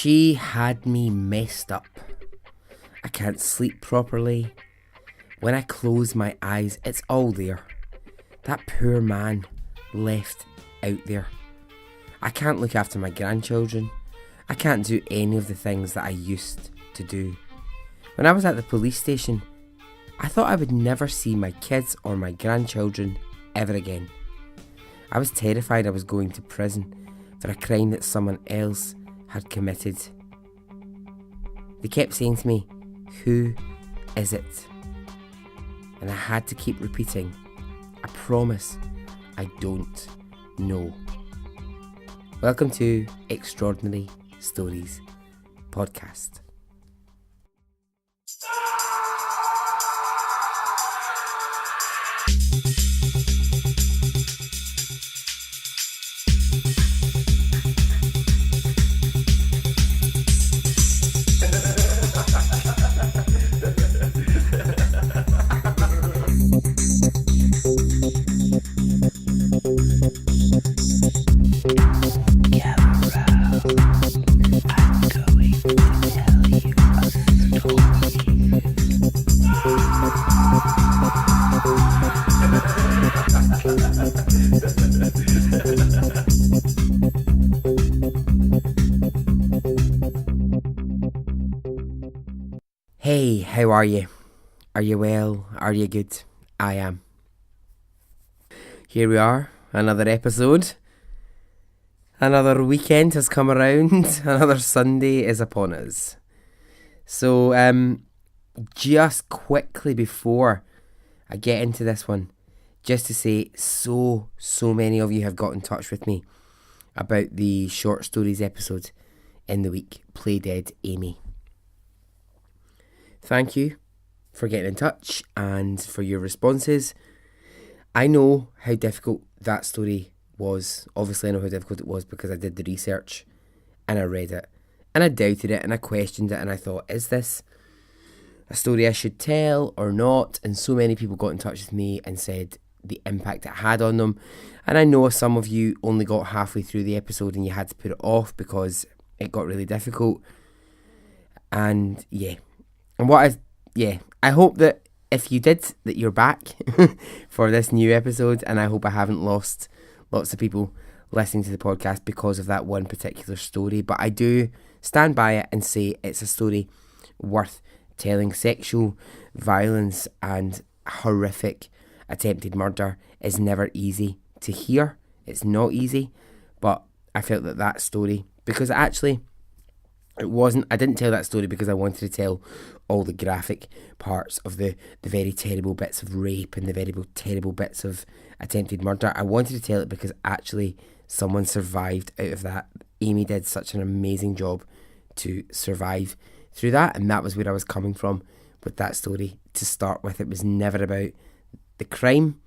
She had me messed up. I can't sleep properly. When I close my eyes, it's all there. That poor man left out there. I can't look after my grandchildren. I can't do any of the things that I used to do. When I was at the police station, I thought I would never see my kids or my grandchildren ever again. I was terrified I was going to prison for a crime that someone else had committed. They kept saying to me, "Who is it?" And I had to keep repeating, "I promise I don't know." Welcome to Extraordinary Stories Podcast. Hey, how are you? Are you well? Are you good? I am. Here we are, another episode. Another weekend has come around. Another Sunday is upon us. So, just quickly before I get into this one, just to say so many of you have got in touch with me about the short stories episode in the week, Play Dead Amy. Thank you for getting in touch and for your responses. I know how difficult that story was. Obviously I know how difficult it was because I did the research and I read it and I doubted it and I questioned it and I thought, is this a story I should tell or not? And so many people got in touch with me and said the impact it had on them. And I know some of you only got halfway through the episode and you had to put it off because it got really difficult. And I hope that if you did, that you're back for this new episode, and I hope I haven't lost lots of people listening to the podcast because of that one particular story. But I do stand by it and say it's a story worth telling. Sexual violence and horrific attempted murder is never easy to hear. It's not easy, but I felt that story, because actually I didn't tell that story because I wanted to tell all the graphic parts of the very terrible bits of rape and the very terrible bits of attempted murder. I wanted to tell it because actually someone survived out of that. Amy did such an amazing job to survive through that, and that was where I was coming from with that story to start with. It was never about the crime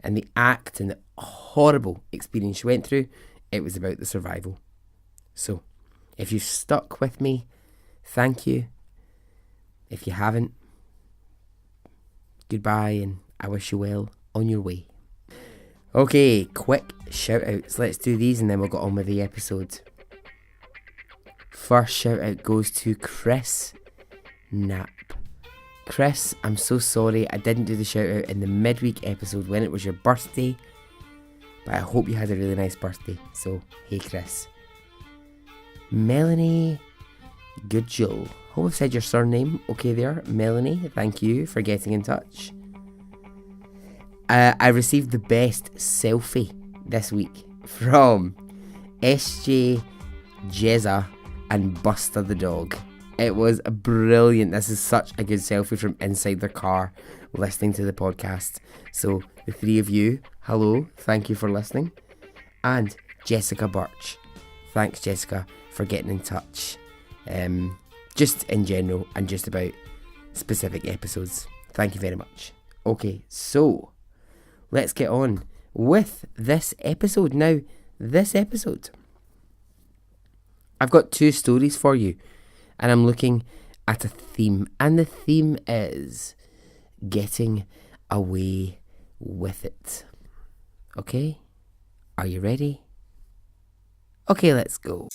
and the act and the horrible experience she went through. It was about the survival. So if you've stuck with me, thank you. If you haven't, goodbye, and I wish you well on your way. Okay, quick shout outs. Let's do these and then we'll get on with the episode. First shout out goes to Chris Knapp. Chris, I'm so sorry I didn't do the shout out in the midweek episode when it was your birthday, but I hope you had a really nice birthday. So, hey Chris. Melanie Goodgill. Hope I've said your surname okay there, Melanie. Thank you for getting in touch. I received the best selfie this week from SJ Jezza and Buster the dog. It was brilliant. This is such a good selfie from inside their car listening to the podcast. So the three of you, hello, thank you for listening. And Jessica Birch. Thanks Jessica for getting in touch. Just in general and just about specific episodes. Thank you very much. Okay, so let's get on with this episode. Now, this episode, I've got two stories for you, and I'm looking at a theme, and the theme is getting away with it. Okay? Are you ready? Okay, let's go.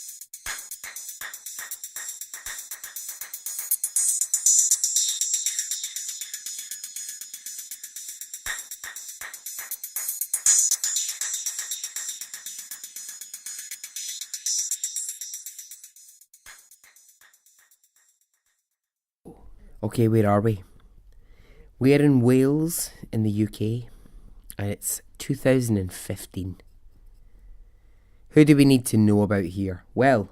Okay, where are we? We're in Wales in the UK, and it's 2015. Who do we need to know about here? Well,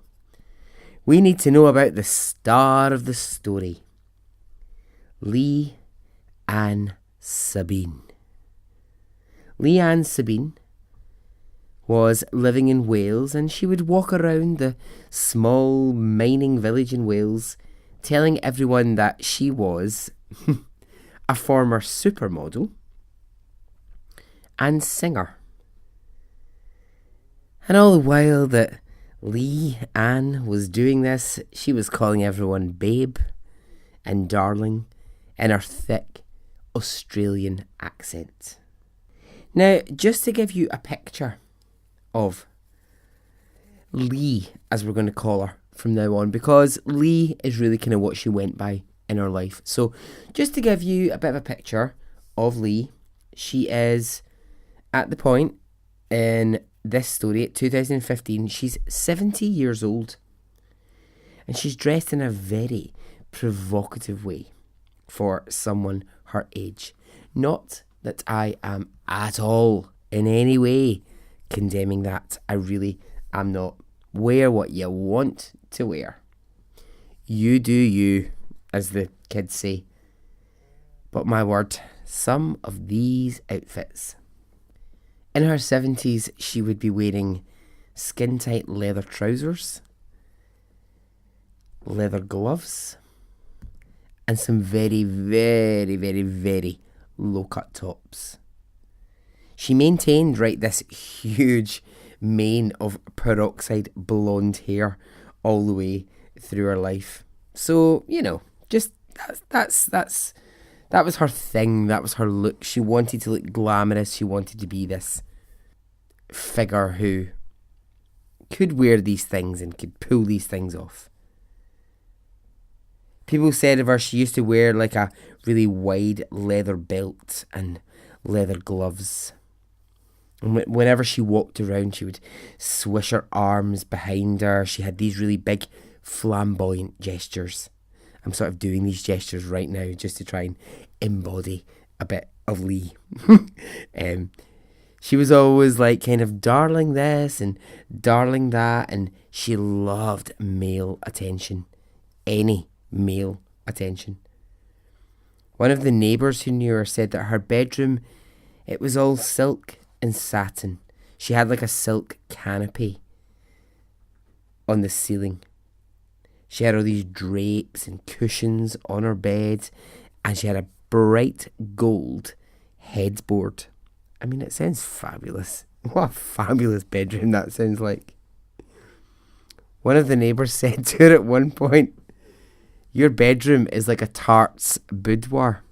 we need to know about the star of the story, Lee Ann Sabine. Lee Ann Sabine was living in Wales, and she would walk around the small mining village in Wales telling everyone that she was a former supermodel and singer. And all the while that Lee Ann was doing this, she was calling everyone babe and darling in her thick Australian accent. Now, just to give you a picture of Lee, as we're going to call her from now on, because Lee is really kind of what she went by in her life. So just to give you a bit of a picture of Lee, she is at the point in this story, 2015, she's 70 years old, and she's dressed in a very provocative way for someone her age. Not that I am at all in any way condemning that. I really am not. Wear what you want to wear. You do you, as the kids say. But my word, some of these outfits. In her 70s, she would be wearing skin-tight leather trousers, leather gloves, and some very, very, very, very low-cut tops. She maintained, this huge mane of peroxide blonde hair all the way through her life. So, just that was her thing. That was her look. She wanted to look glamorous. She wanted to be this figure who could wear these things and could pull these things off. People said of her she used to wear like a really wide leather belt and leather gloves. And whenever she walked around, she would swish her arms behind her. She had these really big flamboyant gestures. I'm sort of doing these gestures right now just to try and embody a bit of Lee. She was always kind of darling this and darling that, and she loved male attention. Any male attention. One of the neighbours who knew her said that her bedroom, it was all silk and satin. She had a silk canopy on the ceiling. She had all these drapes and cushions on her bed, and she had a bright gold headboard. I mean, it sounds fabulous. What a fabulous bedroom that sounds like. One of the neighbours said to her at one point, "Your bedroom is like a tart's boudoir."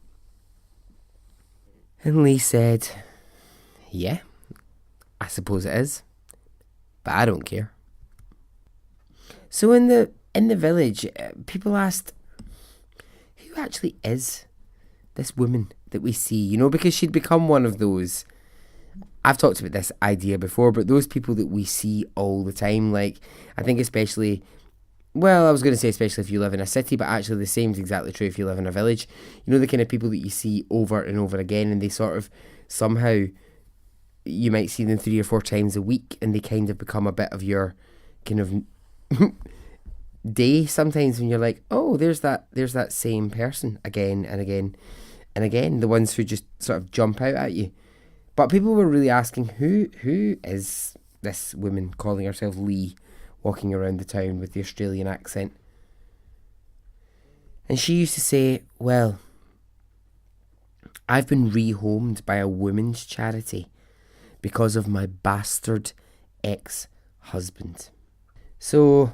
And Lee said, "Yeah, I suppose it is, but I don't care." So in the village, people asked, who actually is this woman that we see? Because she'd become one of those, I've talked about this idea before, but those people that we see all the time, I think especially, well, I was going to say especially if you live in a city, but actually the same is exactly true if you live in a village. The kind of people that you see over and over again, and they sort of somehow, you might see them 3 or 4 times a week, and they kind of become a bit of your kind of day sometimes, when you're like, oh, there's that same person again and again and again, the ones who just sort of jump out at you. But people were really asking, who is this woman calling herself Lee, walking around the town with the Australian accent? And she used to say, well, I've been rehomed by a women's charity because of my bastard ex-husband. So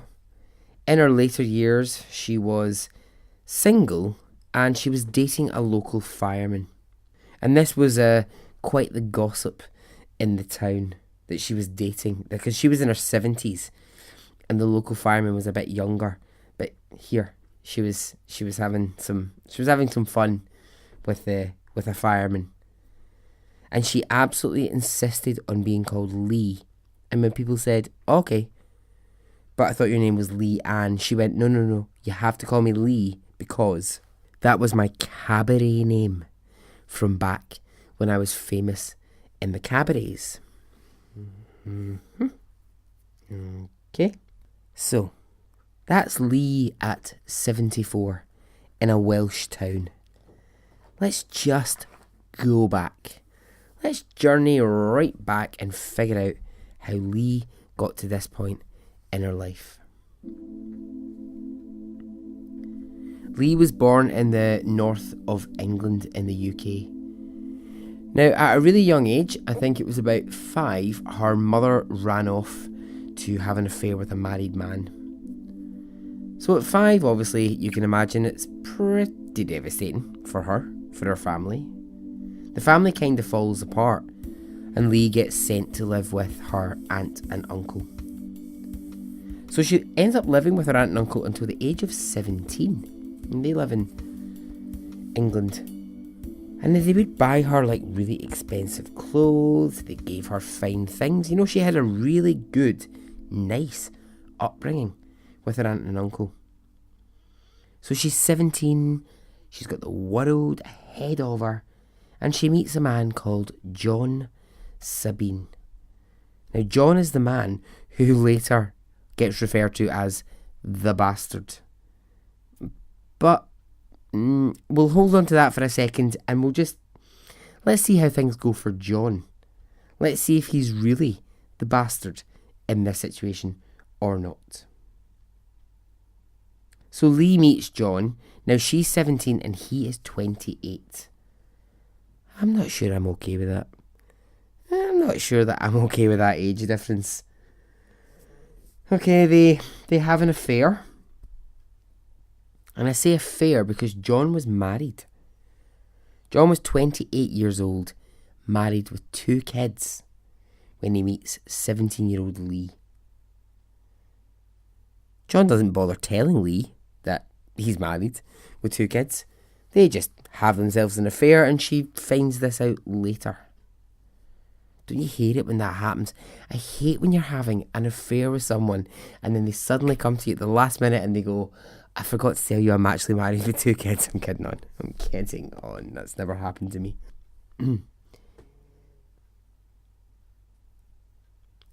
in her later years, she was single and she was dating a local fireman. And this was quite the gossip in the town, that she was dating, because she was in her 70s and the local fireman was a bit younger. But here, she was having some fun with a fireman. And she absolutely insisted on being called Lee. And when people said, okay, but I thought your name was Lee Ann, she went, no, you have to call me Lee because That was my cabaret name from back when I was famous in the cabarets. Mm-hmm. Okay. So, that's Lee at 74 in a Welsh town. Let's just go back. Let's journey right back and figure out how Lee got to this point in her life. Lee was born in the north of England in the UK. Now, at a really young age, I think it was about 5, her mother ran off to have an affair with a married man. So at 5, obviously, you can imagine it's pretty devastating for her, for her family. The family kind of falls apart, and Lee gets sent to live with her aunt and uncle. So she ends up living with her aunt and uncle until the age of 17. And they live in England. And they would buy her like really expensive clothes. They gave her fine things. You know, she had a really good, nice upbringing with her aunt and uncle. So she's 17. She's got the world ahead of her. And she meets a man called John Sabine. Now, John is the man who later gets referred to as the bastard. But we'll hold on to that for a second, and let's see how things go for John. Let's see if he's really the bastard in this situation or not. So Lee meets John. Now she's 17 and he is 28. I'm not sure I'm okay with that. I'm not sure that I'm okay with that age difference. Okay, they have an affair. And I say affair because John was married. John was 28 years old, married with 2 kids, when he meets 17-year-old Lee. John doesn't bother telling Lee that he's married with 2 kids. They just have themselves an affair, and she finds this out later. Don't you hate it when that happens? I hate when you're having an affair with someone and then they suddenly come to you at the last minute and they go, I forgot to tell you I'm actually married with 2 kids. I'm kidding on. I'm kidding on. That's never happened to me.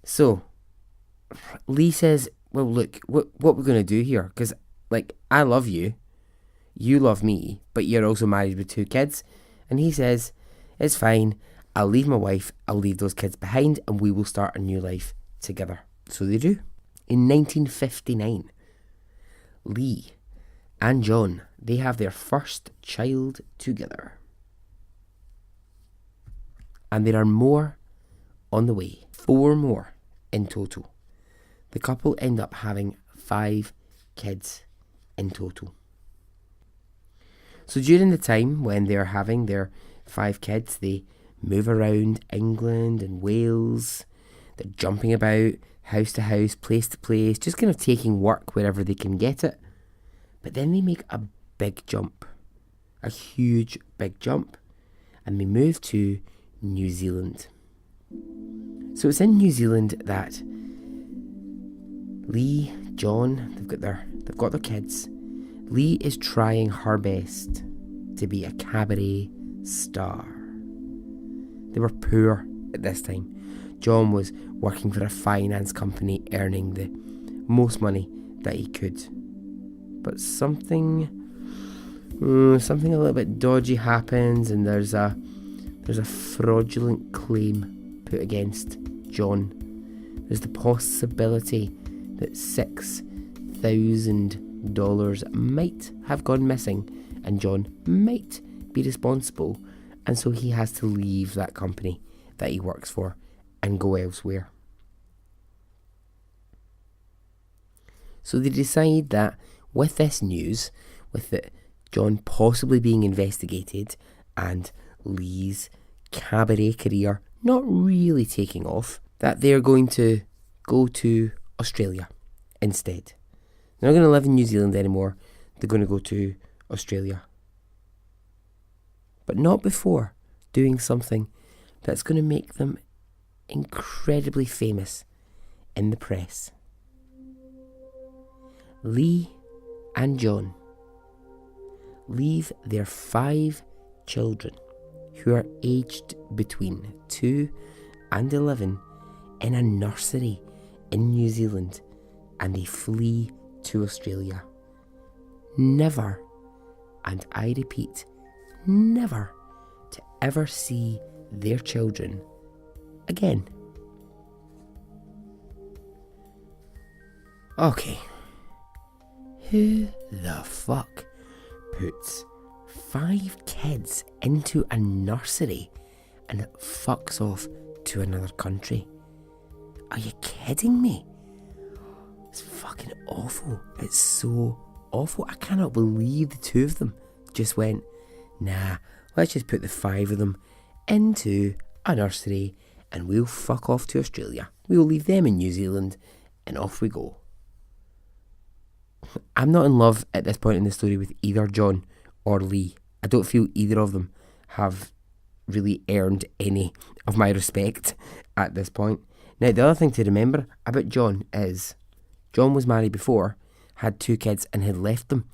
So, Lee says, well, look, what we're going to do here, because, like, I love you, you love me, but you're also married with 2 kids. And he says, it's fine, I'll leave my wife, I'll leave those kids behind, and we will start a new life together. So they do. In 1959, Lee and John, they have their first child together. And there are more on the way. 4 more in total. The couple end up having 5 kids in total. So during the time when they're having their 5 kids, they move around England and Wales. They're jumping about, house to house, place to place, just kind of taking work wherever they can get it. But then they make a big jump, a huge big jump, and they move to New Zealand. So it's in New Zealand that Lee, John, they've got their kids. Lee is trying her best to be a cabaret star. They were poor at this time. John was working for a finance company, earning the most money that he could. But something a little bit dodgy happens, and there's a fraudulent claim put against John. There's the possibility that $6,000 might have gone missing, and John might be responsible, and so he has to leave that company that he works for and go elsewhere. So they decide that with this news, with John possibly being investigated and Lee's cabaret career not really taking off, that they're going to go to Australia instead. They're not going to live in New Zealand anymore. They're going to go to Australia. But not before doing something that's going to make them incredibly famous in the press. Lee and John leave their 5 children, who are aged between 2 and 11, in a nursery in New Zealand, and they flee to Australia. Never, and I repeat, never, to ever see their children again. Okay, who the fuck puts 5 kids into a nursery and fucks off to another country? Are you kidding me? It's fucking awful. It's so awful. I cannot believe the 2 of them just went, nah, let's just put the 5 of them into a nursery and we'll fuck off to Australia. We'll leave them in New Zealand and off we go. I'm not in love at this point in the story with either John or Lee. I don't feel either of them have really earned any of my respect at this point. Now, the other thing to remember about John is John was married before, had 2 kids and had left them.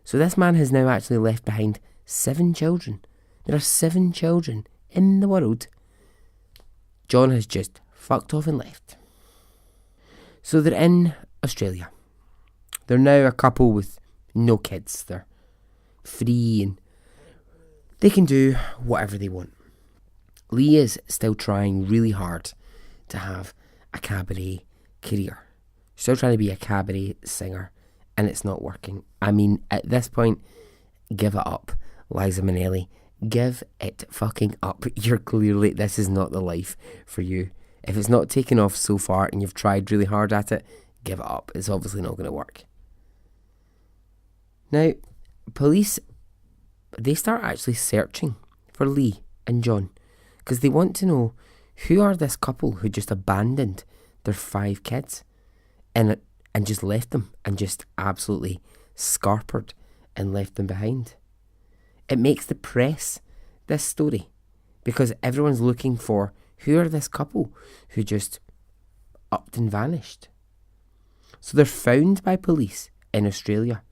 So this man has now actually left behind 7 children. There are 7 children in the world. John has just fucked off and left. So they're in Australia. They're now a couple with no kids. They're free and they can do whatever they want. Lee is still trying really hard to have a cabaret career. Still trying to be a cabaret singer, and it's not working. I mean, at this point, give it up, Liza Minnelli. Give it fucking up. You're clearly, this is not the life for you. If it's not taken off so far and you've tried really hard at it, give it up. It's obviously not going to work. Now, police, they start actually searching for Lee and John because they want to know who are this couple who just abandoned their 5 kids and just left them and just absolutely scarpered and left them behind. It makes the press, this story, because everyone's looking for who are this couple who just upped and vanished. So they're found by police in Australia,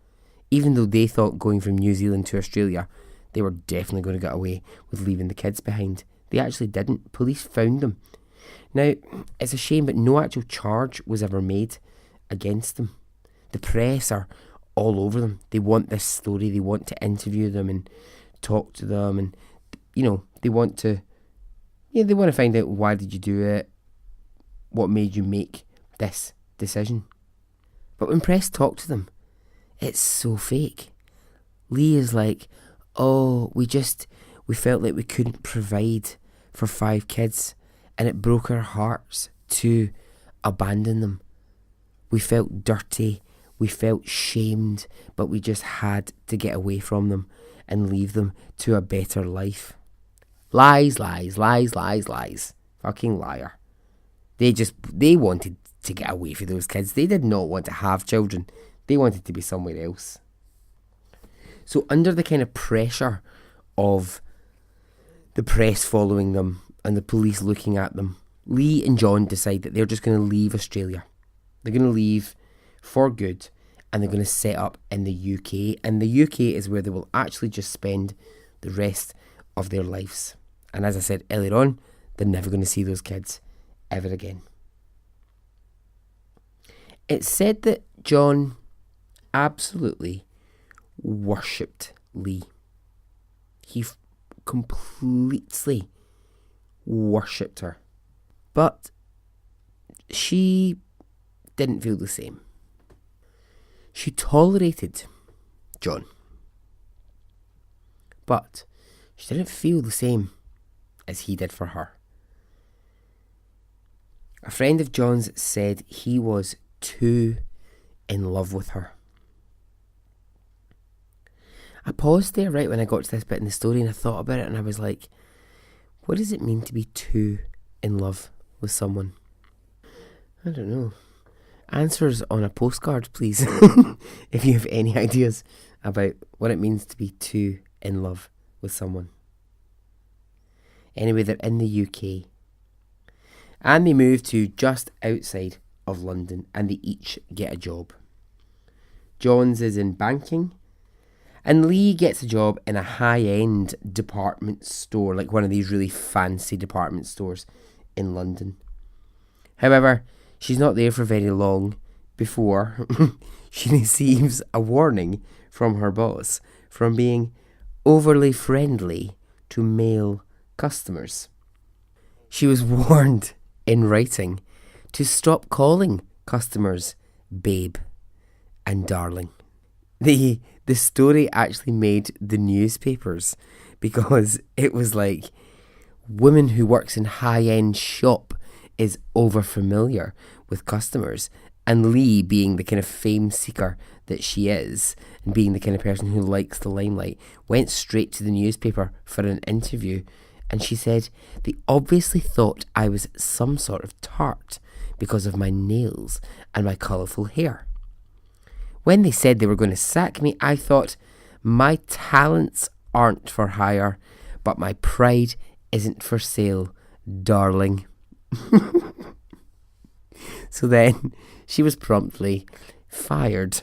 even though they thought going from New Zealand to Australia, they were definitely going to get away with leaving the kids behind. They actually didn't. Police found them. Now, it's a shame, but no actual charge was ever made against them. The press are all over them. They want this story. They want to interview them and talk to them, and they want to find out, why did you do it? What made you make this decision? But when press talk to them, it's so fake. Lee is like, oh, we felt like we couldn't provide for 5 kids, and it broke our hearts to abandon them. We felt dirty, we felt shamed, but we just had to get away from them and leave them to a better life. Lies, lies, lies, lies, lies. Fucking liar. They wanted to get away from those kids. They did not want to have children. They wanted to be somewhere else. So under the kind of pressure of the press following them and the police looking at them, Lee and John decide that they're just going to leave Australia. They're going to leave for good, and they're going to set up in the UK. And the UK is where they will actually just spend the rest of their lives. And as I said earlier on, they're never going to see those kids ever again. It's said that John absolutely worshipped Lee. He completely worshipped her. But she didn't feel the same. She tolerated John, but she didn't feel the same as he did for her. A friend of John's said he was too in love with her. I paused there right when I got to this bit in the story, and I thought about it, and I was like, what does it mean to be too in love with someone? I don't know. Answers on a postcard, please, if you have any ideas about what it means to be too in love with someone. Anyway, they're in the UK, and they move to just outside of London, and they each get a job. John's is in banking, And Lee gets a job in a high-end department store, like one of these really fancy department stores in London. However, she's not there for very long before she receives a warning from her boss from being overly friendly to male customers. She was warned in writing to stop calling customers babe and darling. The story actually made the newspapers because it was like, woman who works in high-end shop is over familiar with customers, and Lee, being the kind of fame seeker that she is and being the kind of person who likes the limelight, went straight to the newspaper for an interview, and she said they obviously thought I was some sort of tart because of my nails and my colourful hair. When they said they were going to sack me, I thought, my talents aren't for hire, but my pride isn't for sale, darling. So then she was promptly fired.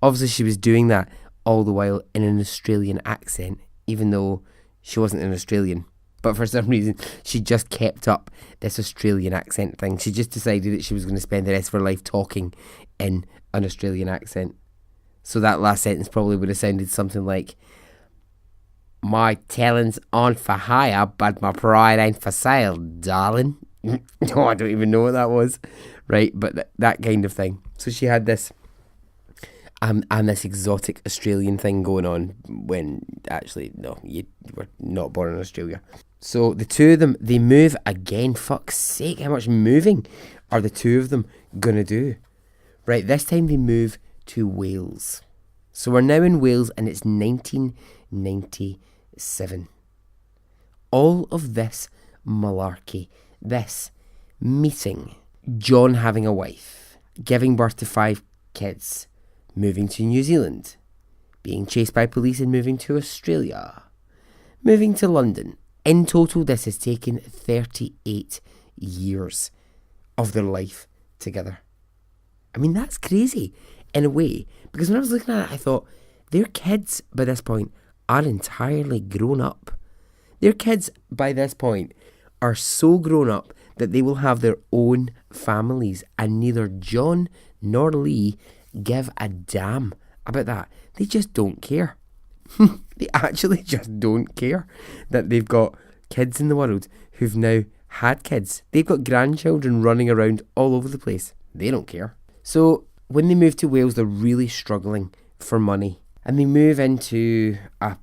Obviously she was doing that all the while in an Australian accent, even though she wasn't an Australian. But for some reason, she just kept up this Australian accent thing. She just decided that she was going to spend the rest of her life talking in an Australian accent. So that last sentence probably would have sounded something like, my talents aren't for hire, but my pride ain't for sale, darling. No, I don't even know what that was. Right, but that kind of thing. So she had this and this exotic Australian thing going on when actually, no, you were not born in Australia. So the two of them, they move again. Fuck's sake, how much moving are the two of them going to do? Right, this time they move to Wales. So we're now in Wales and it's 1997. All of this malarkey, this meeting, John having a wife, giving birth to 5 kids, moving to New Zealand, being chased by police and moving to Australia, moving to London. In total, this has taken 38 years of their life together. I mean, that's crazy in a way, because when I was looking at it, I thought, their kids by this point are entirely grown up. Their kids by this point are so grown up that they will have their own families, and neither John nor Lee give a damn about that. They just don't care. They actually just don't care that they've got kids in the world who've now had kids. They've got grandchildren running around all over the place. They don't care. So when they move to Wales, they're really struggling for money. And they move into a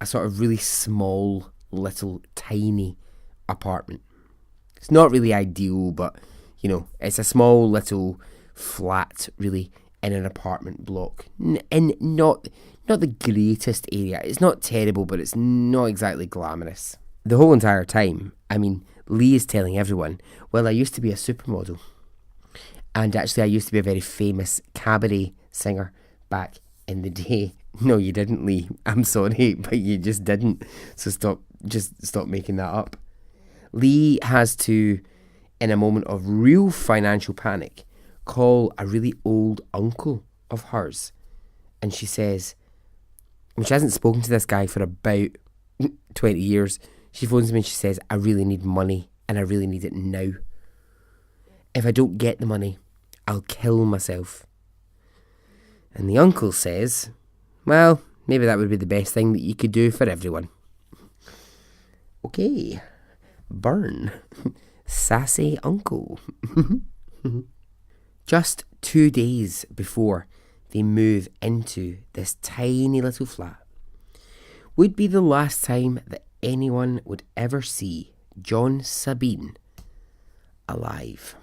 sort of really small, little, tiny apartment. It's not really ideal, but, you know, it's a small, little flat, really, in an apartment block. And not the greatest area. It's not terrible, but it's not exactly glamorous. The whole entire time, I mean, Lee is telling everyone, well, I used to be a supermodel. And actually, I used to be a very famous cabaret singer back in the day. No, you didn't, Lee. I'm sorry, but you just didn't. So stop making that up. Lee has to, in a moment of real financial panic, call a really old uncle of hers. And she says, she hasn't spoken to this guy for about 20 years. She phones him and she says, I really need money and I really need it now. If I don't get the money, I'll kill myself. And the uncle says, well, maybe that would be the best thing that you could do for everyone. Okay, burn. Sassy uncle. Just 2 days before they move into this tiny little flat would be the last time that anyone would ever see John Sabine alive.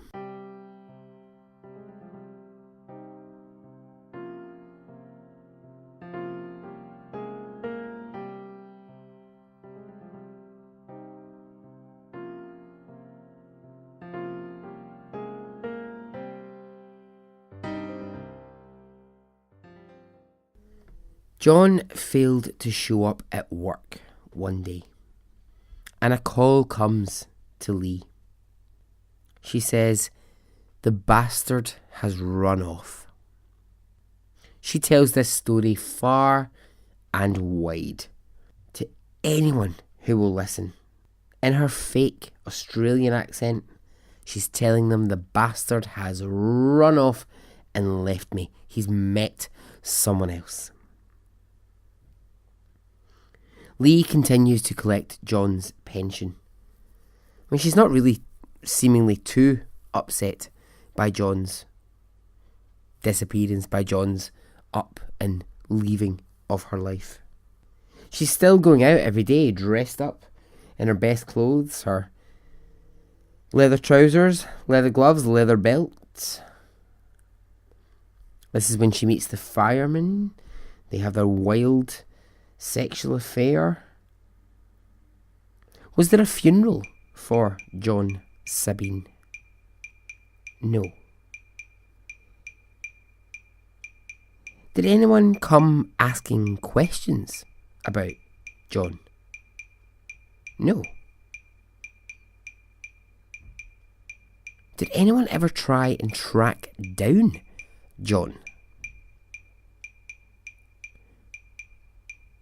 John failed to show up at work one day, and a call comes to Lee. She says, the bastard has run off. She tells this story far and wide to anyone who will listen. In her fake Australian accent, she's telling them the bastard has run off and left me. He's met someone else. Lee continues to collect John's pension. I mean, she's not really seemingly too upset by John's disappearance, by John's up and leaving of her life. She's still going out every day, dressed up in her best clothes, her leather trousers, leather gloves, leather belts. This is when she meets the fireman. They have their wild sexual affair. Was there a funeral for John Sabine? No. Did anyone come asking questions about John? No. Did anyone ever try and track down John?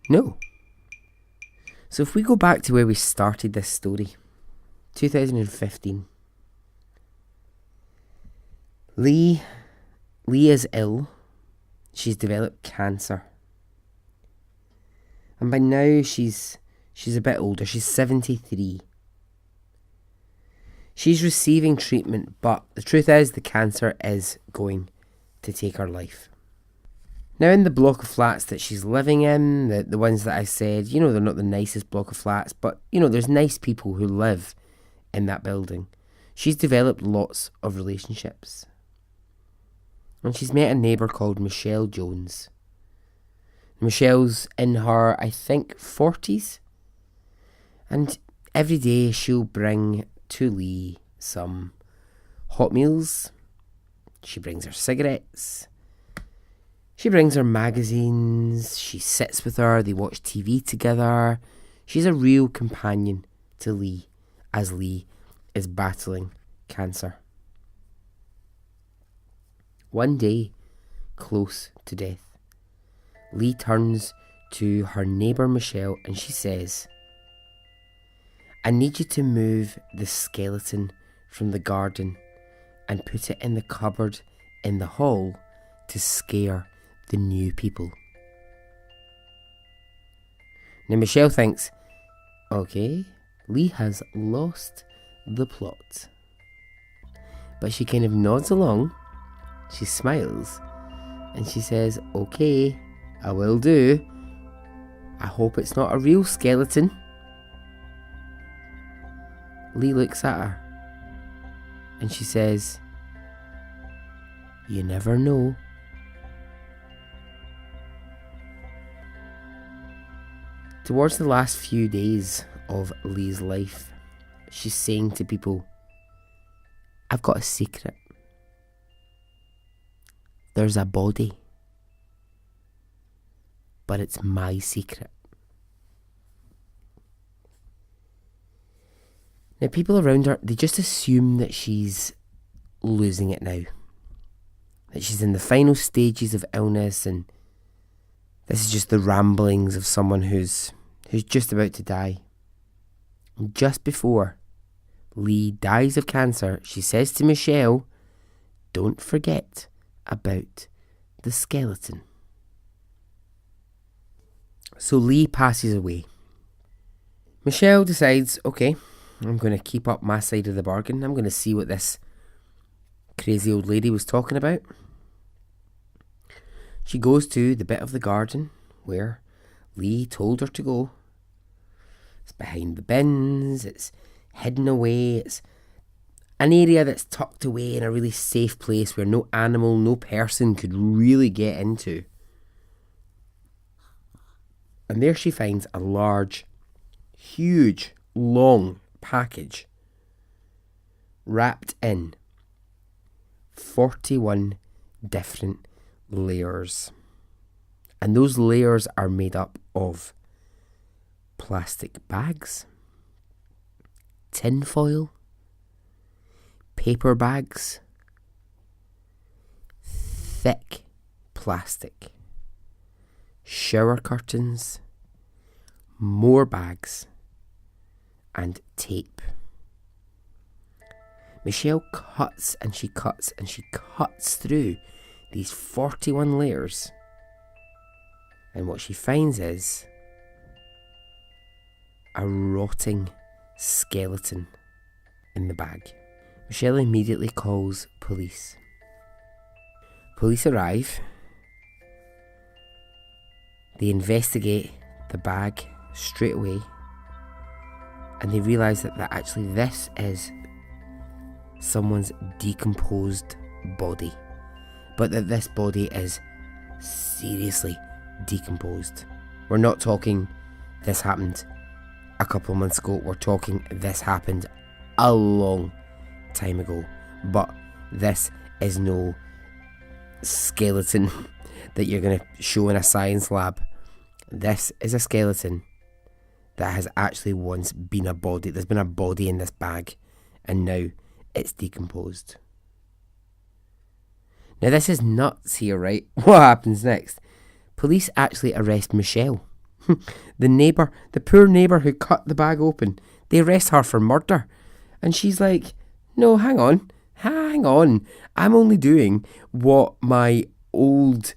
No. So if we go back to where we started this story, 2015, Lee is ill. She's developed cancer. And by now she's a bit older. She's 73. She's receiving treatment, but the truth is the cancer is going to take her life. Now, in the block of flats that she's living in, the ones that I said, they're not the nicest block of flats, but, there's nice people who live in that building. She's developed lots of relationships. And she's met a neighbour called Michelle Jones. Michelle's in her, I think, 40s. And every day she'll bring to Lee some hot meals. She brings her cigarettes. She brings her magazines. She sits with her. They watch TV together. She's a real companion to Lee as Lee is battling cancer. One day, close to death, Lee turns to her neighbour Michelle and she says, "I need you to move the skeleton from the garden and put it in the cupboard in the hall to scare the new people." Now Michelle thinks, okay, Lee has lost the plot. But she kind of nods along, she smiles, and she says, okay, I will do. I hope it's not a real skeleton. Lee looks at her and she says, you never know. Towards the last few days of Lee's life, she's saying to people, I've got a secret. There's a body, but it's my secret. Now, people around her, they just assume that she's losing it now. That she's in the final stages of illness and this is just the ramblings of someone who's just about to die. And just before Lee dies of cancer, she says to Michelle, don't forget about the skeleton. So Lee passes away. Michelle decides, okay, I'm going to keep up my side of the bargain. I'm going to see what this crazy old lady was talking about. She goes to the bit of the garden where Lee told her to go. It's behind the bins, it's hidden away, it's an area that's tucked away in a really safe place where no animal, no person could really get into. And there she finds a large, huge, long package wrapped in 41 different layers. And those layers are made up of plastic bags, tin foil, paper bags, thick plastic. shower curtains, more bags, and tape. Michelle cuts and she cuts and she cuts through these 41 layers, and what she finds is a rotting skeleton in the bag. Michelle immediately calls police. Police arrive. They investigate the bag straight away, and they realise that actually this is someone's decomposed body, but that this body is seriously decomposed. We're not talking this happened a couple of months ago, we're talking this happened a long time ago, but this is no skeleton that you're going to show in a science lab. This is a skeleton that has actually once been a body. There's been a body in this bag, and now it's decomposed. Now this is nuts here, right? What happens next? Police actually arrest Michelle. The neighbour, the poor neighbour who cut the bag open. They arrest her for murder. And she's like, no, hang on. I'm only doing what my old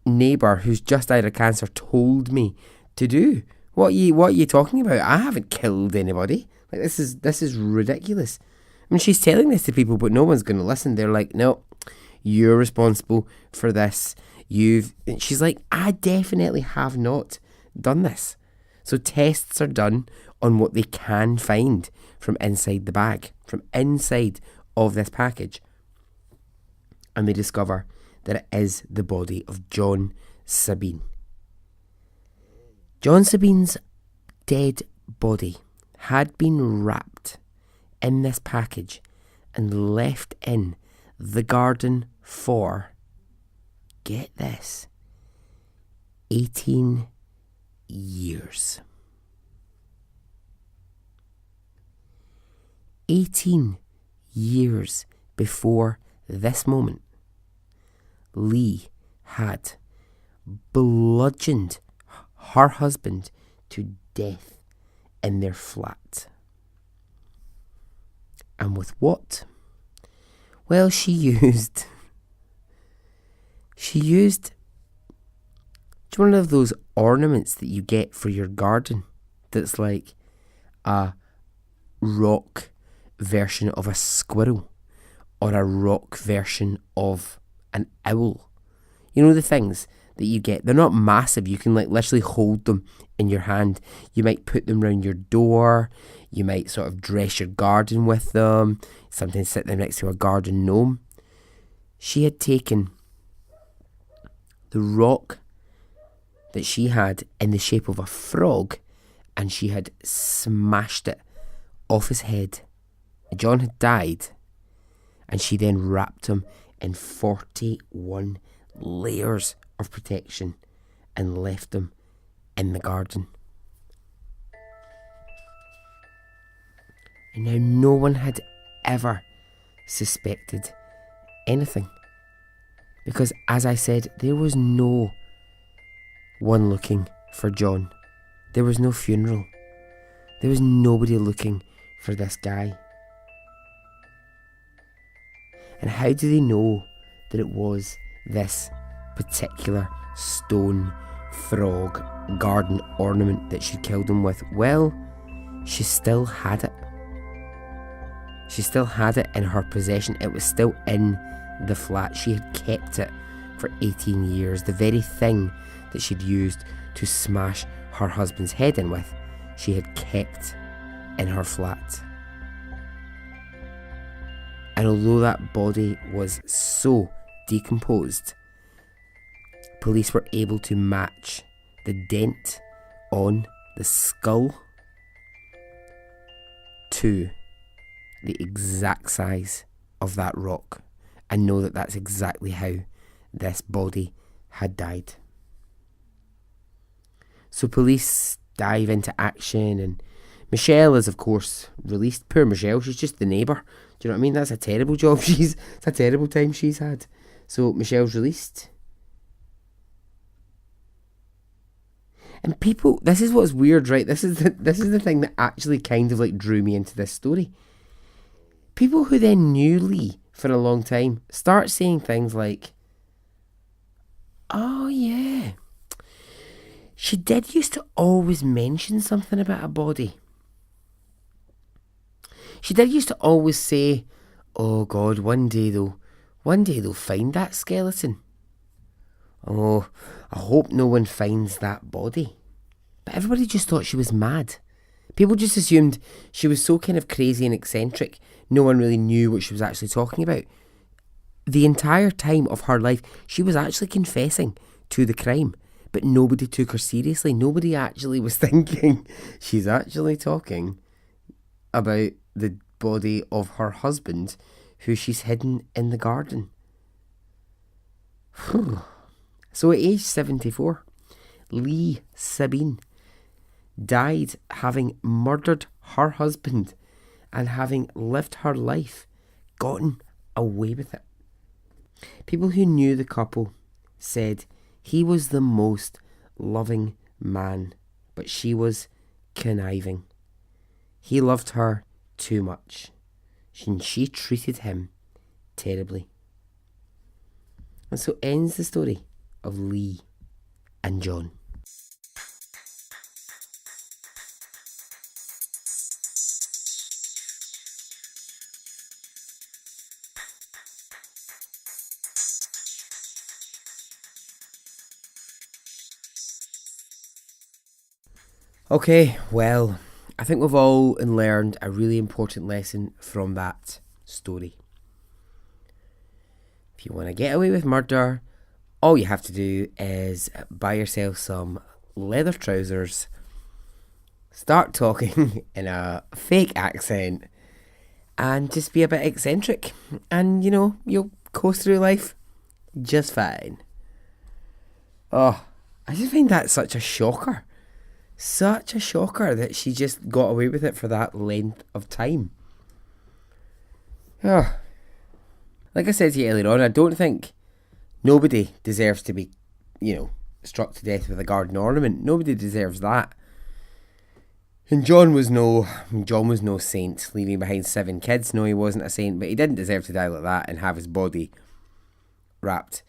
neighbour who's just died of cancer told me to do. What are you talking about? I haven't killed anybody. Like, this is ridiculous. I mean, she's telling this to people, but no one's going to listen. They're like, no, you're responsible for this. She's like, I definitely have not done this. So tests are done on what they can find from inside the bag, from inside of this package. And they discover that it is the body of John Sabine. John Sabine's dead body had been wrapped in this package and left in the garden for, get this, 18 years. 18 years before this moment, Lee had bludgeoned her husband to death in their flat. And with what? Well, she used one of those ornaments that you get for your garden that's like a rock version of a squirrel or a rock version of an owl. You know, the things that you get, they're not massive. You can like literally hold them in your hand. You might put them around your door. You might sort of dress your garden with them. Sometimes sit them next to a garden gnome. She had taken the rock that she had in the shape of a frog and she had smashed it off his head. John had died, and she then wrapped him in 41 layers of protection and left him in the garden. And now no one had ever suspected anything, because as I said, there was no one looking for John. There was no funeral. There was nobody looking for this guy. And how do they know that it was this particular stone frog garden ornament that she killed him with? Well, she still had it. She still had it in her possession. It was still in the flat. She had kept it for 18 years. The very thing that she'd used to smash her husband's head in with, she had kept in her flat. And although that body was so decomposed, police were able to match the dent on the skull to the exact size of that rock and know that that's exactly how this body had died. So police dive into action, and Michelle is of course released. Poor Michelle, she's just the neighbour. Do you know what I mean? That's a terrible job. It's a terrible time she's had. So Michelle's released. And people, this is what's weird, right? This is the thing that actually kind of like drew me into this story. People who then knew Lee for a long time start saying things like, oh yeah, she did used to always mention something about a body. She did used to always say, oh God, one day they'll find that skeleton. Oh, I hope no one finds that body. But everybody just thought she was mad. People just assumed she was so kind of crazy and eccentric, no one really knew what she was actually talking about. The entire time of her life, she was actually confessing to the crime, but nobody took her seriously. Nobody actually was thinking she's actually talking about the body of her husband, who she's hidden in the garden. So at age 74, Lee Sabine died having murdered her husband and having lived her life, gotten away with it. People who knew the couple said he was the most loving man, but she was conniving. He loved her too much, and she treated him terribly. And so ends the story of Lee and John. Okay, well, I think we've all learned a really important lesson from that story. If you want to get away with murder, all you have to do is buy yourself some leather trousers, start talking in a fake accent, and just be a bit eccentric. And, you'll coast through life just fine. Oh, I just find that such a shocker. Such a shocker that she just got away with it for that length of time. Oh. Like I said to you earlier on, I don't think nobody deserves to be, struck to death with a garden ornament. Nobody deserves that. And John was no saint, leaving behind 7 kids. No, he wasn't a saint, but he didn't deserve to die like that and have his body wrapped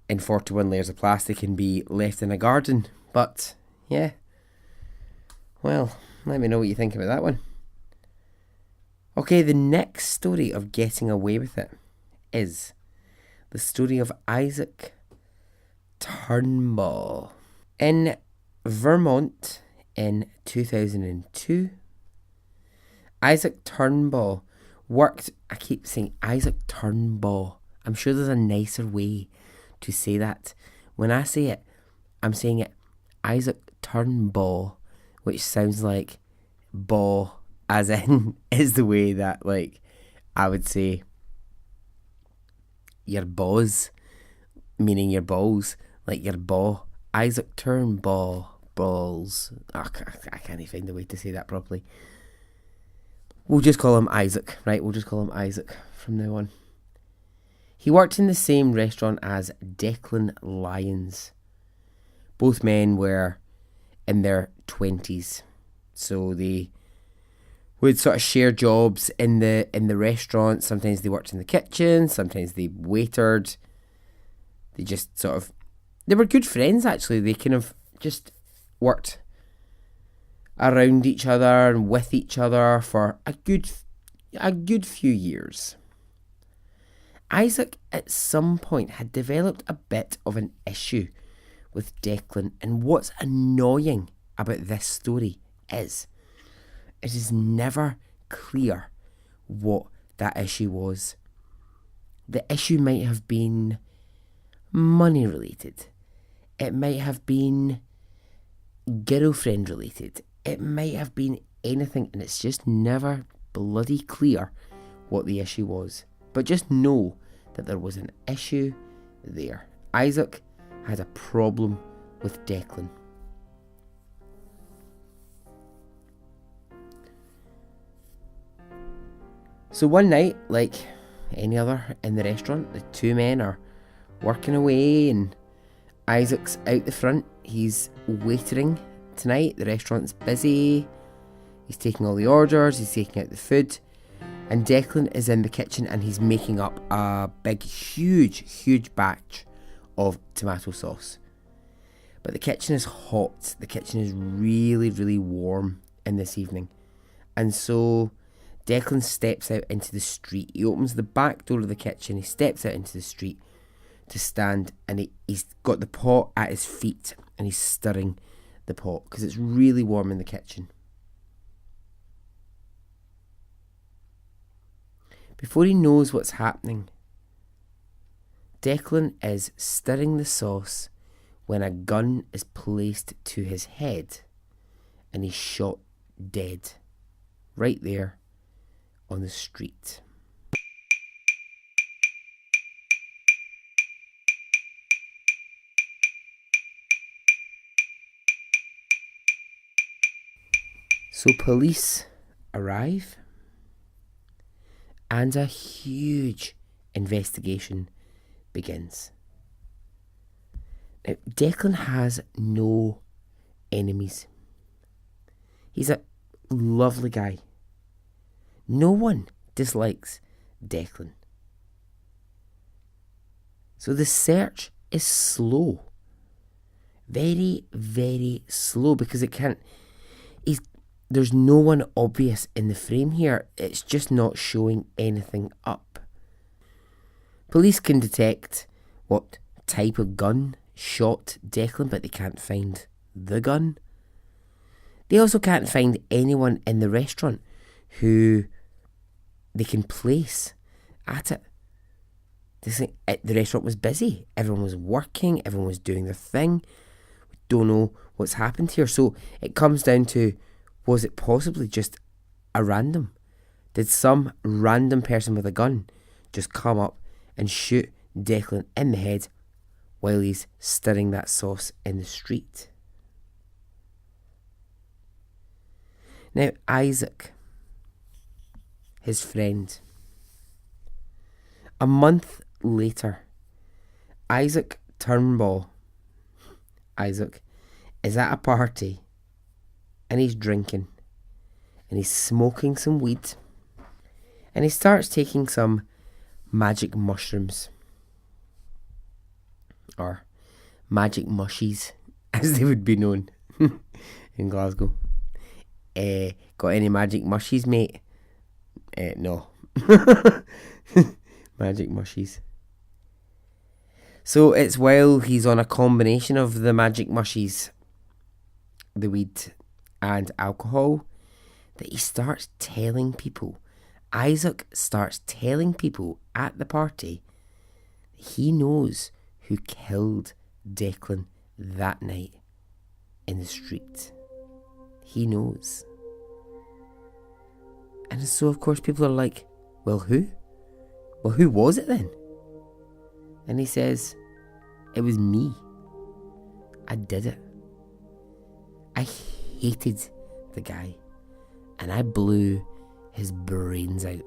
in 41 layers of plastic and be left in a garden. But yeah, well, let me know what you think about that one. Okay, the next story of getting away with it is the story of Isaac Turnbull. In Vermont in 2002, Isaac Turnbull worked, I keep saying Isaac Turnbull. I'm sure there's a nicer way to say that. When I say it, I'm saying it Isaac Turnbull, which sounds like ball, as in is the way that, like, I would say your balls, meaning your balls, like your ball. Isaac Turnbull, balls. Oh, I can't even find a way to say that properly. We'll just call him Isaac, right? We'll just call him Isaac from now on. He worked in the same restaurant as Declan Lyons. Both men were in their 20s, so they would sort of share jobs in the restaurant. Sometimes they worked in the kitchen, sometimes they waitered. They just they were good friends actually. They kind of just worked around each other and with each other for a good few years. Isaac at some point had developed a bit of an issue with Declan, and what's annoying about this story is it is never clear what that issue was. The issue might have been money related. It might have been girlfriend related. It might have been anything, and it's just never bloody clear what the issue was. But just know that there was an issue there. Isaac had a problem with Declan. So one night, like any other in the restaurant, the two men are working away, and Isaac's out the front. He's waitering tonight. The restaurant's busy. He's taking all the orders. He's taking out the food. And Declan is in the kitchen and he's making up a big, huge batch of tomato sauce. But the kitchen is hot. The kitchen is really warm in this evening. And so Declan steps out into the street. He opens the back door of the kitchen. He steps out into the street to stand, and he's got the pot at his feet and he's stirring the pot because it's really warm in the kitchen. Before he knows what's happening, Declan is stirring the sauce when a gun is placed to his head and he's shot dead right there on the street. So police arrive and a huge investigation begins. Now, Declan has no enemies. He's a lovely guy. No one dislikes Declan. So the search is slow. Very slow because there's no one obvious in the frame here. It's just not showing anything up. Police can detect what type of gun shot Declan, but they can't find the gun. They also can't find anyone in the restaurant who they can place at it. The restaurant was busy. Everyone was working. Everyone was doing their thing. We don't know what's happened here. So it comes down to, was it possibly just a random? Did some random person with a gun just come up and shoot Declan in the head while he's stirring that sauce in the street? Now, Isaac, his friend. A month later, Isaac Turnbull, Isaac, is at a party and he's drinking and he's smoking some weed and he starts taking some magic mushrooms, or magic mushies as they would be known in Glasgow. Got any magic mushies, mate? No. Magic mushies. So it's while he's on a combination of the magic mushies, the weed and alcohol, that he starts telling people, Isaac starts telling people at the party that he knows who killed Declan that night in the street. He knows. And so of course people are like, well, who? Well, who was it then? And he says, it was me. I did it. I hated the guy and I blew his brains out.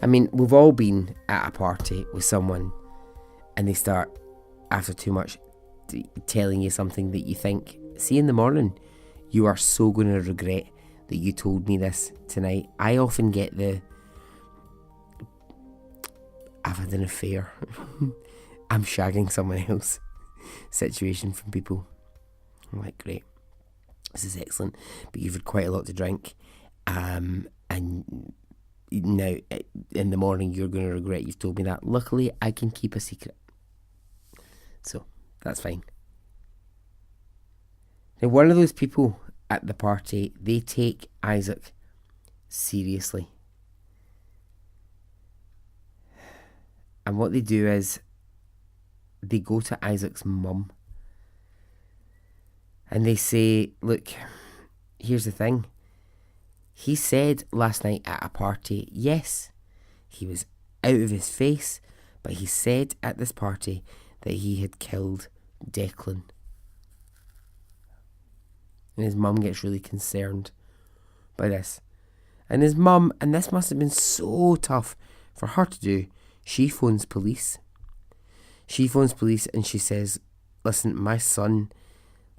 I mean, we've all been at a party with someone and they start, after too much, telling you something that you think, see, in the morning, you are so going to regret that you told me this tonight. I often get I've had an affair. I'm shagging someone else situation from people. I'm like, great, this is excellent, but you've had quite a lot to drink, and now in the morning you're going to regret you've told me that. Luckily, I can keep a secret, so that's fine. Now, one of those people at the party, they take Isaac seriously. And what they do is they go to Isaac's mum and they say, look, here's the thing. He said last night at a party, yes, he was out of his face, but he said at this party that he had killed Declan. And his mum gets really concerned by this. And his mum, and this must have been so tough for her to do, she phones police. She phones police and she says, listen, my son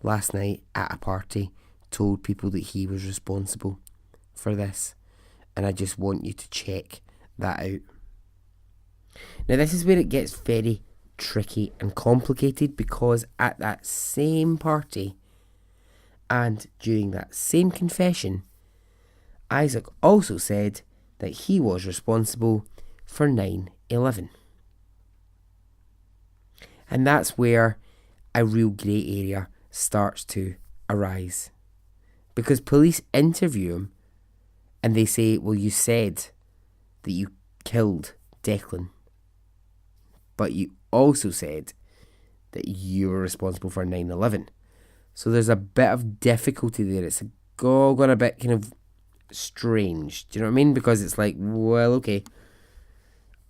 last night at a party told people that he was responsible for this. And I just want you to check that out. Now this is where it gets very tricky and complicated, because at that same party and during that same confession, Isaac also said that he was responsible for 9/11. And that's where a real grey area starts to arise. Because police interview him and they say, well, you said that you killed Declan, but you also said that you were responsible for 9/11. So there's a bit of difficulty there. It's all gone a bit kind of strange. Do you know what I mean? Because it's like, well, okay,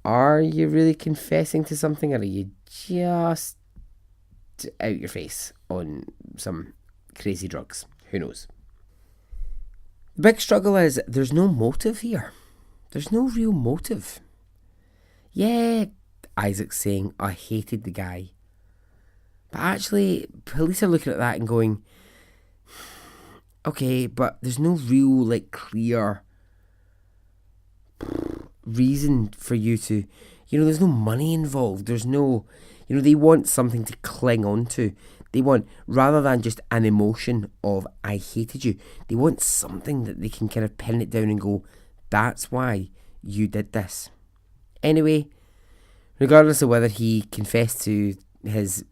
are you really confessing to something, or are you just out your face on some crazy drugs? Who knows? The big struggle is there's no motive here. There's no real motive. Yeah, Isaac's saying, I hated the guy. But actually, police are looking at that and going, okay, but there's no real, clear reason for you to, there's no money involved. There's no, they want something to cling on to. They want, rather than just an emotion of, I hated you, they want something that they can kind of pin it down and go, that's why you did this. Anyway, regardless of whether he confessed to his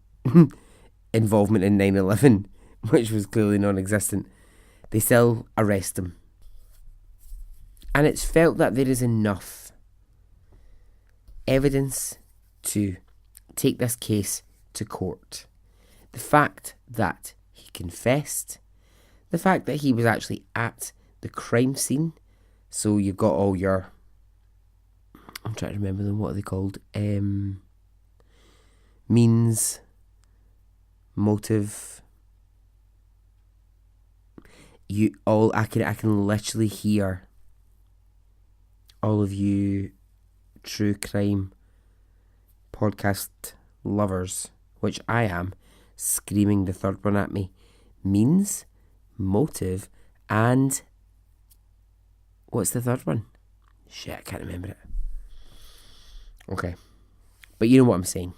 involvement in 9/11, which was clearly non-existent, they still arrest him. And it's felt that there is enough evidence to take this case to court. The fact that he confessed, the fact that he was actually at the crime scene, so you've got all your, I'm trying to remember them, what are they called? Means, motive. I can literally hear all of you true crime podcast lovers, which I am, screaming the third one at me. Means, motive, and what's the third one? Shit, I can't remember it. Okay, but you know what I'm saying.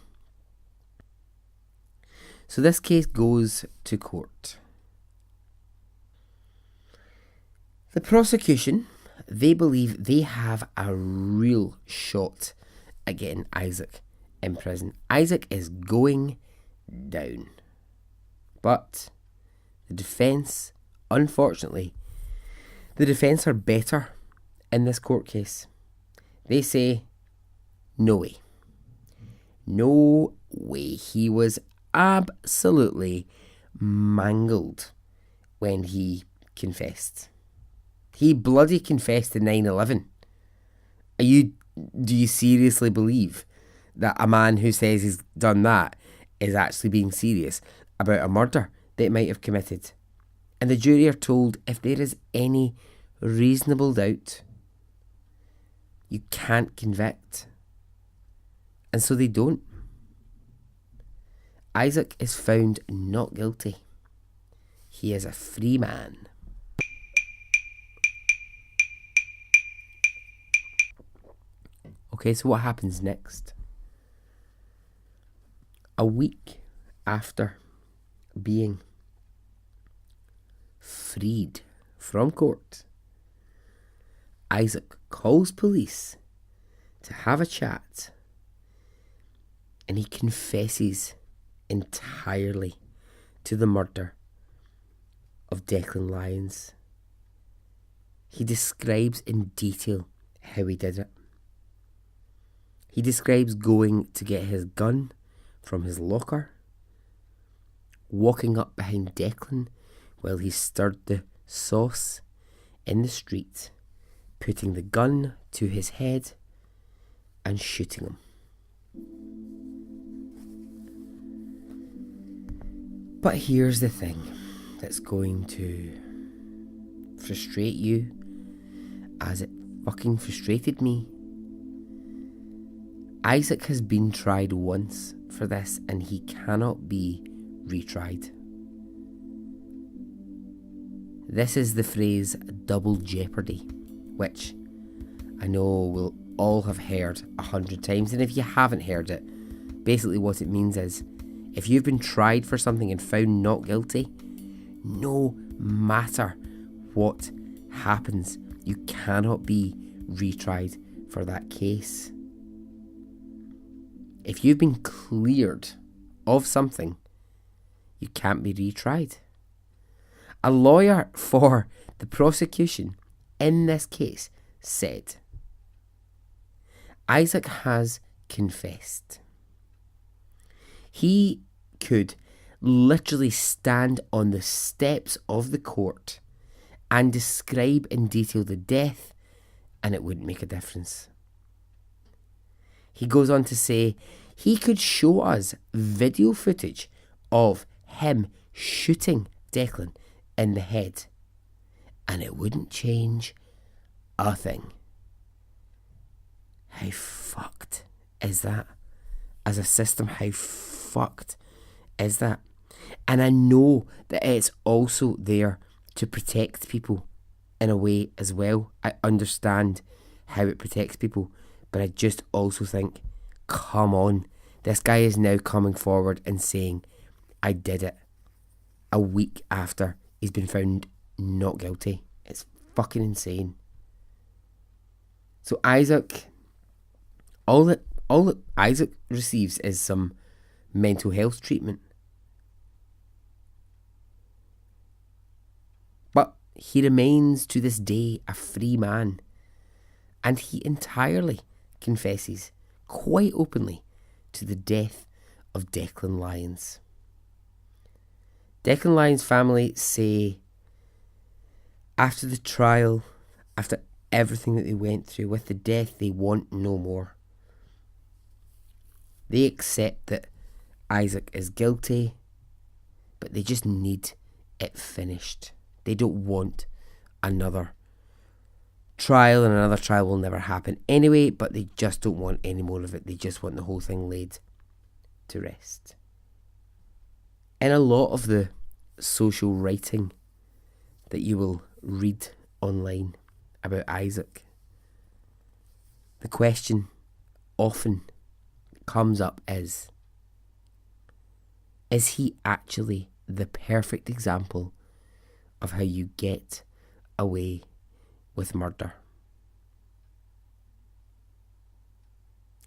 So this case goes to court. The prosecution, they believe they have a real shot at getting Isaac in prison. Isaac is going down. But the defence, unfortunately, the defence are better in this court case. They say, no way. No way. He was absolutely mangled when he confessed. He bloody confessed to 9/11. Do you seriously believe that a man who says he's done that is actually being serious about a murder they might have committed? And the jury are told, if there is any reasonable doubt, you can't convict. And so they don't. Isaac is found not guilty. He is a free man. Okay, so what happens next? A week after being freed from court, Isaac calls police to have a chat, and he confesses entirely to the murder of Declan Lyons. He describes in detail how he did it. He describes going to get his gun from his locker, walking up behind Declan while he stirred the sauce in the street, putting the gun to his head and shooting him. But here's the thing. that's going to frustrate you as it fucking frustrated me. Isaac has been tried once for this and he cannot be retried. This is the phrase double jeopardy, which I know we'll all have heard 100 times, and if you haven't heard it, basically what it means is, if you've been tried for something and found not guilty, no matter what happens, you cannot be retried for that case. If you've been cleared of something, you can't be retried. A lawyer for the prosecution in this case said, Isaac has confessed. He could literally stand on the steps of the court and describe in detail the death, and it wouldn't make a difference. He goes on to say he could show us video footage of him shooting Declan in the head, and it wouldn't change a thing. How fucked is that? As a system, how fucked is that? And I know that it's also there to protect people in a way as well. I understand how it protects people, but I just also think, come on, this guy is now coming forward and saying, I did it, a week after he's been found not guilty. It's fucking insane. So Isaac, all that Isaac receives is some mental health treatment. But he remains to this day a free man, and he entirely confesses quite openly to the death of Declan Lyons. Declan Lyons' family say after the trial, after everything that they went through with the death, they want no more. They accept that Isaac is guilty, but they just need it finished. They don't want another trial, and another trial will never happen anyway, but they just don't want any more of it. They just want the whole thing laid to rest. In a lot of the social writing that you will read online about Isaac, the question often comes up is he actually the perfect example of how you get away with murder?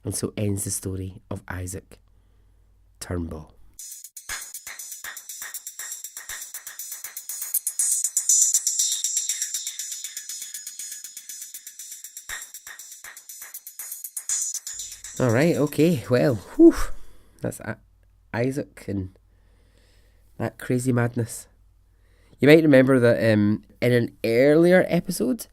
And so ends the story of Isaac Turnbull. Alright, okay, well, that's Isaac and that crazy madness. You might remember that in an earlier episode,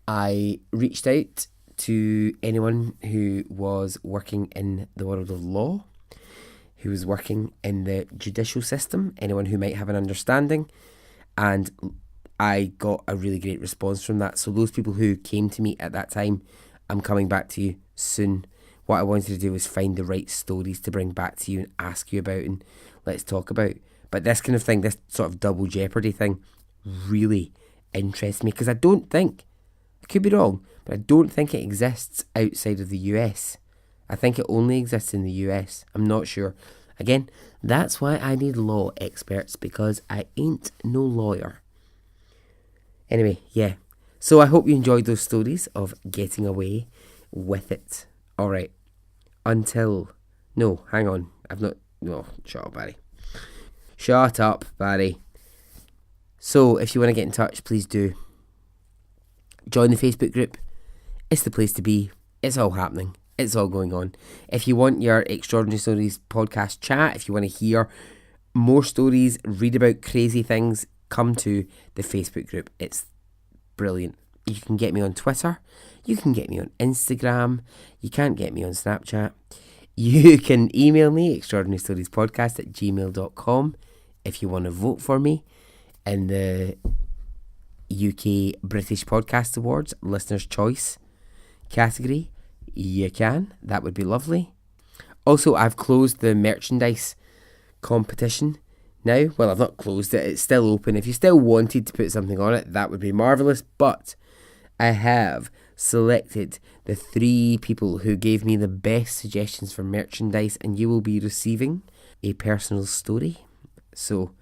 I reached out to anyone who was working in the world of law, who was working in the judicial system, anyone who might have an understanding, and I got a really great response from that. So those people who came to me at that time, I'm coming back to you soon. What I wanted to do was find the right stories to bring back to you and ask you about and let's talk about. But this kind of thing, this sort of double jeopardy thing, really interests me, because I don't think, I could be wrong, but I don't think it exists outside of the US. I think it only exists in the US. I'm not sure. Again, that's why I need law experts, because I ain't no lawyer. Anyway, yeah. So I hope you enjoyed those stories of getting away with it. Alright. No, hang on. Shut up, Barry. Shut up, Barry. So, if you want to get in touch, please do. Join the Facebook group. It's the place to be. It's all happening. It's all going on. If you want your Extraordinary Stories podcast chat, if you want to hear more stories, read about crazy things, come to the Facebook group. It's brilliant. You can get me on Twitter. You can get me on Instagram. You can't get me on Snapchat. You can email me, extraordinarystoriespodcast@gmail.com, if you want to vote for me. in the UK British Podcast Awards Listener's Choice category, you can. That would be lovely. Also, I've closed the merchandise competition now. Well, I've not closed it. It's still open. If you still wanted to put something on it, that would be marvellous. But I have selected the 3 people who gave me the best suggestions for merchandise, and you will be receiving a personal story. So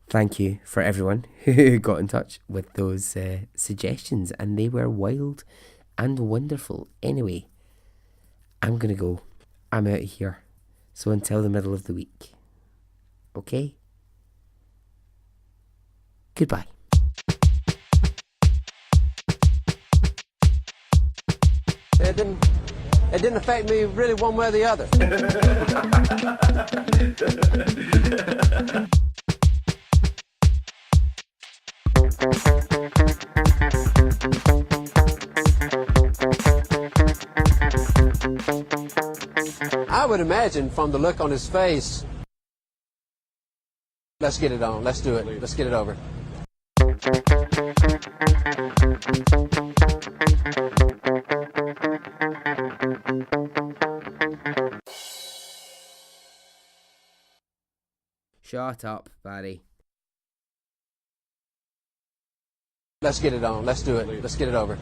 thank you for everyone who got in touch with those suggestions, and they were wild and wonderful. Anyway, I'm going to go. I'm out of here. So until the middle of the week. Okay? Goodbye. It didn't affect me really one way or the other. I would imagine from the look on his face, let's get it on, let's do it, let's get it over. Shut up, Barry. Let's get it on, let's do it, let's get it over.